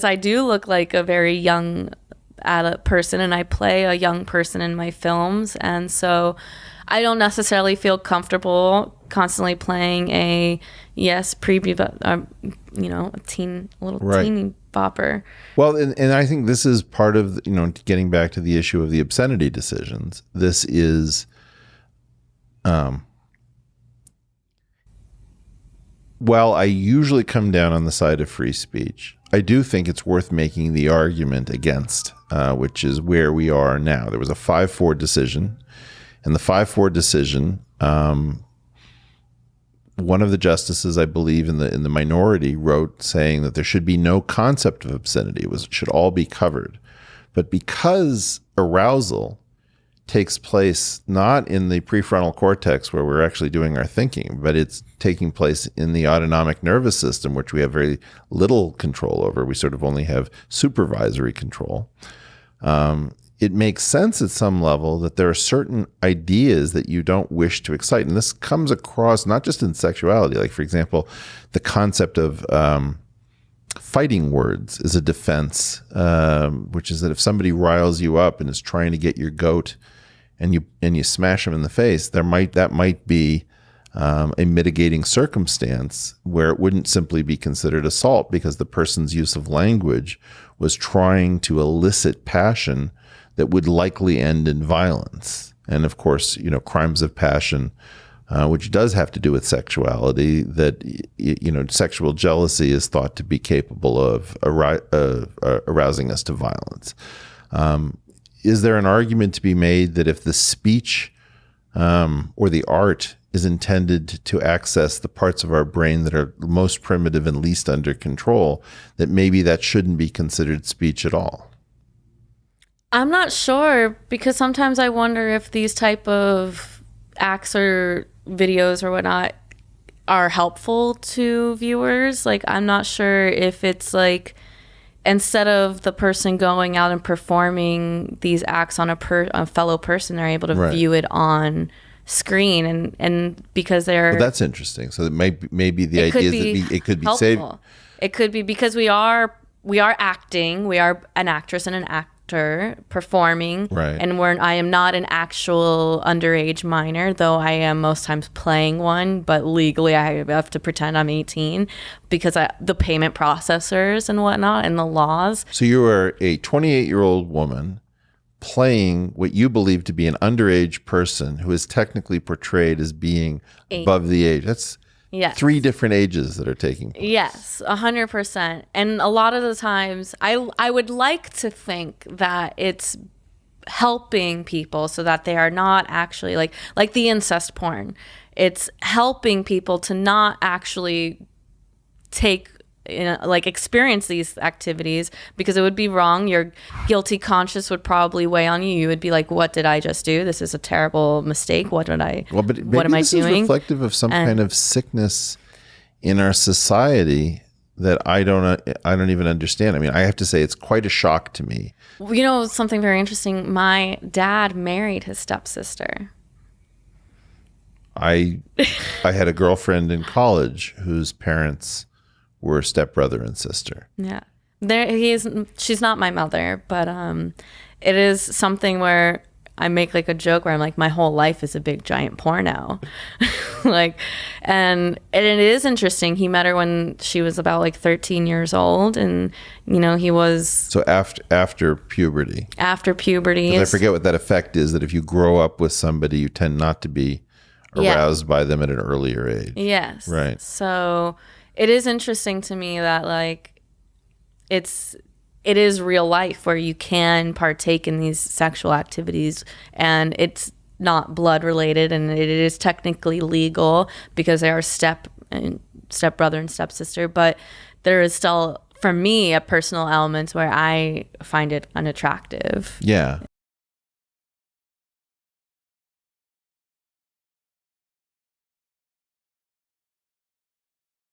I do look like a very young adult person, and I play a young person in my films, and so I don't necessarily feel comfortable constantly playing a a little teeny bopper. Well, and I think this is part of, getting back to the issue of the obscenity decisions. This is, while I usually come down on the side of free speech, I do think it's worth making the argument against, which is where we are now. There was a 5-4 decision, and the 5-4 decision, one of the justices, I believe, in the minority wrote saying that there should be no concept of obscenity. It should all be covered. But because arousal takes place not in the prefrontal cortex where we're actually doing our thinking, but it's taking place in the autonomic nervous system, which we have very little control over. We sort of only have supervisory control. It makes sense at some level that there are certain ideas that you don't wish to excite. And this comes across not just in sexuality. Like, for example, the concept of fighting words is a defense, which is that if somebody riles you up and is trying to get your goat and you smash them in the face, that might be a mitigating circumstance where it wouldn't simply be considered assault because the person's use of language was trying to elicit passion that would likely end in violence. And of course, crimes of passion, which does have to do with sexuality, that, sexual jealousy is thought to be capable of arousing us to violence. Is there an argument to be made that if the speech or the art is intended to access the parts of our brain that are most primitive and least under control, that maybe that shouldn't be considered speech at all? I'm not sure, because sometimes I wonder if these type of acts or videos or whatnot are helpful to viewers. Like, I'm not sure if it's like, instead of the person going out and performing these acts on a fellow person, they're able to view it on screen, and because they're... Well, that's interesting. So that maybe the idea is that it could be helpful. saved. It could be because we are acting. We are an actress and an actor performing, and I am not an actual underage minor, though I am most times playing one, but legally I have to pretend I'm 18 because the payment processors and whatnot and the laws. So you are a 28-year-old woman playing what you believe to be an underage person who is technically portrayed as being above the age. That's Yes. 3 different ages that are taking place. Yes, 100%. And a lot of the times, I would like to think that it's helping people so that they are not actually like the incest porn. It's helping people to not actually experience these activities, because it would be wrong. Your guilty conscience would probably weigh on you. You would be like, what did I just do? This is a terrible mistake. What am I doing? This is reflective of some kind of sickness in our society that I don't even understand. I mean, I have to say it's quite a shock to me. You know, something very interesting. My dad married his stepsister. I had a girlfriend in college whose parents were stepbrother and sister. Yeah. She's not my mother, but it is something where I make like a joke where I'm like, my whole life is a big giant porno. And it is interesting. He met her when she was about 13 years old, and he was... So after puberty. After puberty. 'Cause I forget what that effect is, that if you grow up with somebody, you tend not to be aroused by them at an earlier age. Yes. Right. So it is interesting to me that it is real life where you can partake in these sexual activities, and it's not blood related, and it is technically legal because they are stepbrother and stepsister, but there is still, for me, a personal element where I find it unattractive. Yeah.